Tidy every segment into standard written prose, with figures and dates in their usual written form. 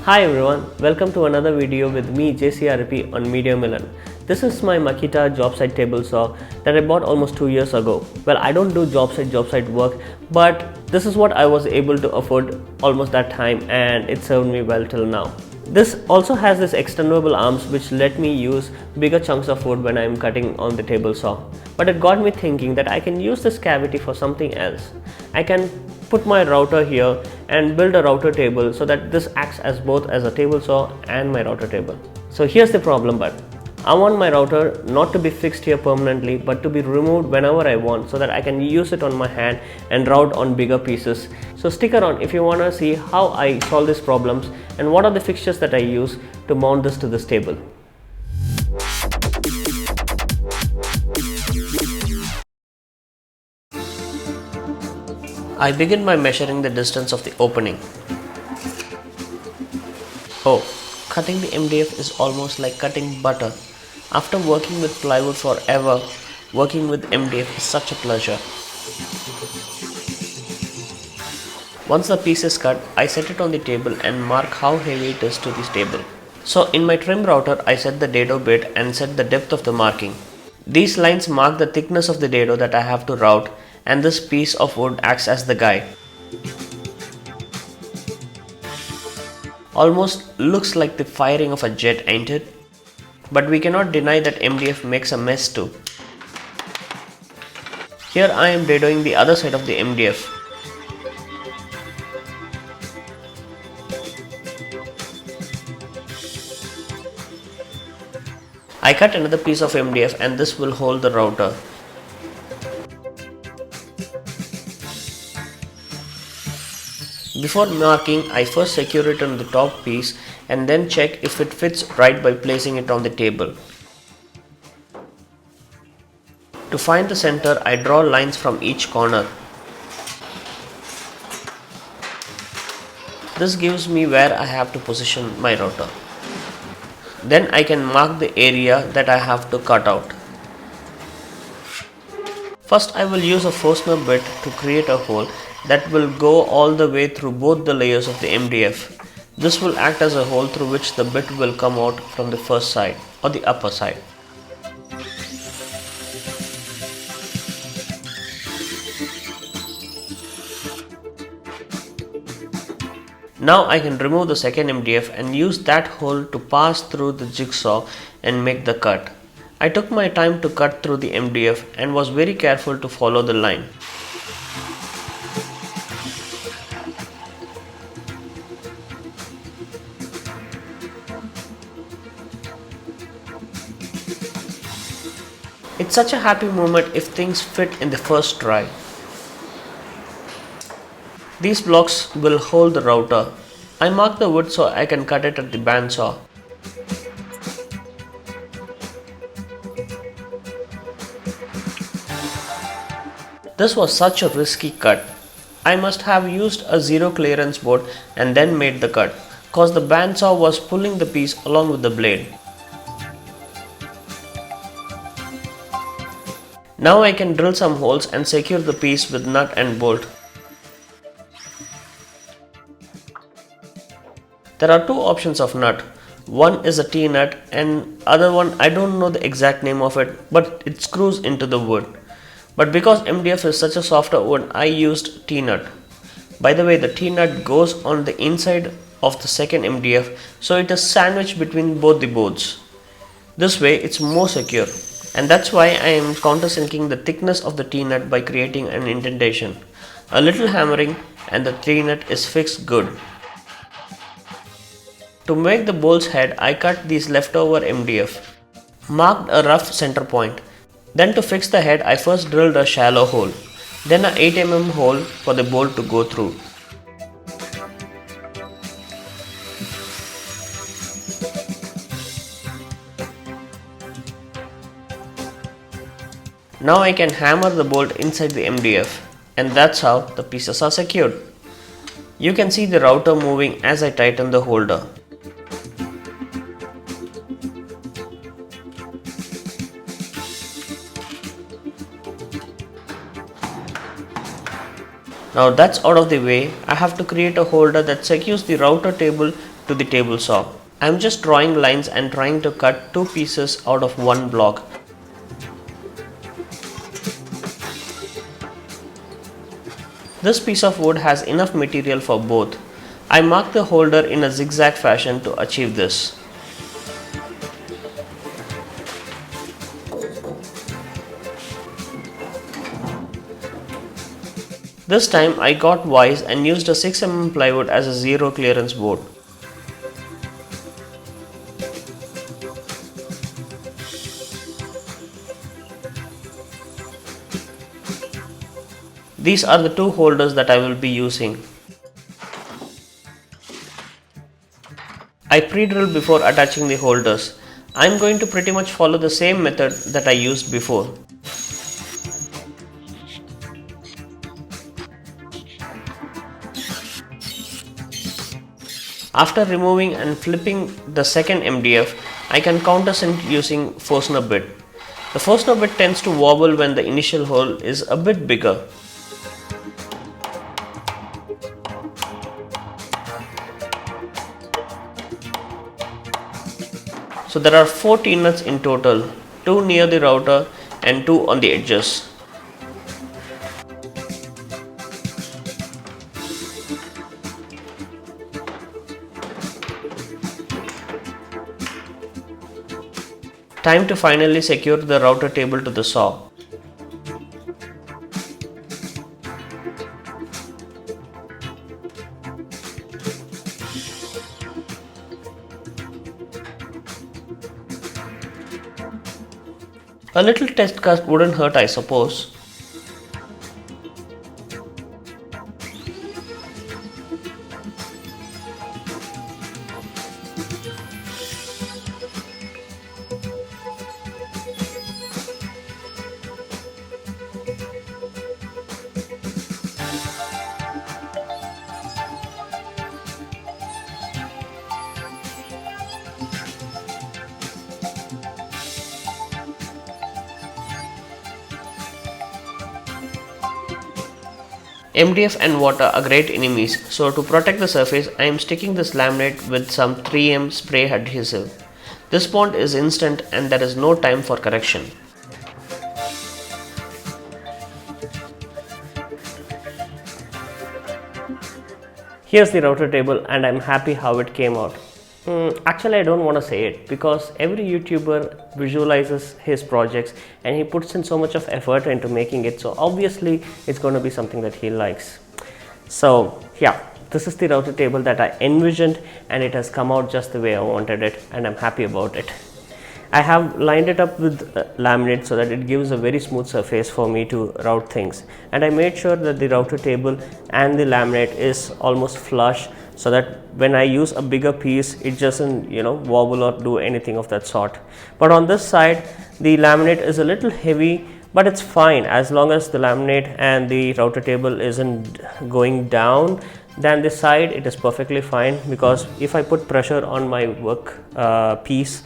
Hi everyone, welcome to another video with me JCRP on Medium Milan. This is my Makita job site table saw that I bought almost 2 years ago. Well, I don't do job site work, but this is what I was able to afford almost that time, and it served me well till now. This also has this extendable arms which let me use bigger chunks of wood when I am cutting on the table saw. But it got me thinking that I can use this cavity for something else. I can put my router here and build a router table so that this acts as both as a table saw and my router table. So here's the problem, but I want my router not to be fixed here permanently but to be removed whenever I want so that I can use it on my hand and route on bigger pieces. So stick around if you want to see how I solve these problems and what are the fixtures that I use to mount this to this table. I begin by measuring the distance of the opening. Oh, cutting the MDF is almost like cutting butter. After working with plywood forever, working with MDF is such a pleasure. Once the piece is cut, I set it on the table and mark how heavy it is to this table. So in my trim router, I set the dado bit and set the depth of the marking. These lines mark the thickness of the dado that I have to route, and this piece of wood acts as the guide. Almost looks like the firing of a jet, ain't it? But we cannot deny that MDF makes a mess too. Here I am dadoing the other side of the MDF. I cut another piece of MDF and this will hold the router. Before marking, I first secure it on the top piece and then check if it fits right by placing it on the table. To find the center, I draw lines from each corner. This gives me where I have to position my router. Then I can mark the area that I have to cut out. First, I will use a Forstner bit to create a hole that will go all the way through both the layers of the MDF. This will act as a hole through which the bit will come out from the first side or the upper side. Now I can remove the second MDF and use that hole to pass through the jigsaw and make the cut. I took my time to cut through the MDF and was very careful to follow the line. It's such a happy moment if things fit in the first try. These blocks will hold the router. I mark the wood so I can cut it at the bandsaw. This was such a risky cut. I must have used a zero clearance board and then made the cut, cause the bandsaw was pulling the piece along with the blade. Now I can drill some holes and secure the piece with nut and bolt. There are two options of nut. One is a T-nut and other one I don't know the exact name of it, but it screws into the wood. But because MDF is such a softer wood, I used T-nut. By the way, the T-nut goes on the inside of the second MDF, so it is sandwiched between both the boards. This way it's more secure. And that's why I am countersinking the thickness of the T-nut by creating an indentation. A little hammering and the T-nut is fixed good. To make the bolt's head, I cut these leftover MDF, marked a rough center point. Then to fix the head, I first drilled a shallow hole, then an 8 mm hole for the bolt to go through. Now I can hammer the bolt inside the MDF, and that's how the pieces are secured. You can see the router moving as I tighten the holder. Now that's out of the way, I have to create a holder that secures the router table to the table saw. I'm just drawing lines and trying to cut two pieces out of one block. This piece of wood has enough material for both. I mark the holder in a zigzag fashion to achieve this. This time I got wise and used a 6 mm plywood as a zero clearance board. These are the two holders that I will be using. I pre-drill before attaching the holders. I am going to pretty much follow the same method that I used before. After removing and flipping the second MDF, I can countersink using Forstner bit. The Forstner bit tends to wobble when the initial hole is a bit bigger. So there are 4 T-nuts in total, 2 near the router and 2 on the edges. Time to finally secure the router table to the saw. A little test cut wouldn't hurt, I suppose. MDF and water are great enemies, so to protect the surface, I am sticking this laminate with some 3M spray adhesive. This bond is instant and there is no time for correction. Here's the router table and I'm happy how it came out. Actually, I don't want to say it because every YouTuber visualizes his projects and he puts in so much of effort into making it, so obviously it's going to be something that he likes. So yeah, this is the router table that I envisioned and it has come out just the way I wanted it and I'm happy about it. I have lined it up with laminate so that it gives a very smooth surface for me to route things, and I made sure that the router table and the laminate is almost flush so that when I use a bigger piece it doesn't wobble or do anything of that sort. But on this side the laminate is a little heavy, but it's fine as long as the laminate and the router table isn't going down. Then this side it is perfectly fine, because if I put pressure on my work piece,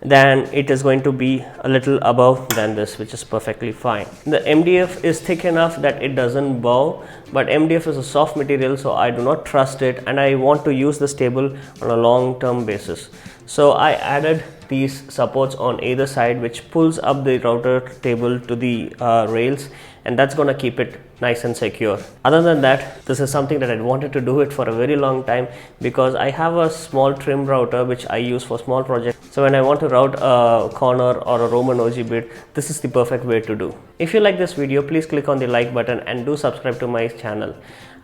then it is going to be a little above than this, which is perfectly fine. The MDF is thick enough that it doesn't bow, but MDF is a soft material, so I do not trust it and I want to use this table on a long-term basis. So I added these supports on either side which pulls up the router table to the rails, and that's going to keep it nice and secure. Other than that, this is something that I wanted to do it for a very long time, because I have a small trim router which I use for small projects. So when I want to route a corner or a Roman OG bit, this is the perfect way to do. If you like this video, please click on the like button and do subscribe to my channel.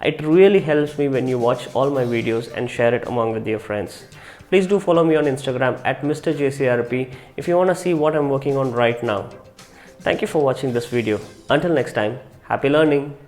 It really helps me when you watch all my videos and share it among with your friends. Please do follow me on Instagram at Mr. JCRP if you want to see what I'm working on right now. Thank you for watching this video. Until next time, happy learning!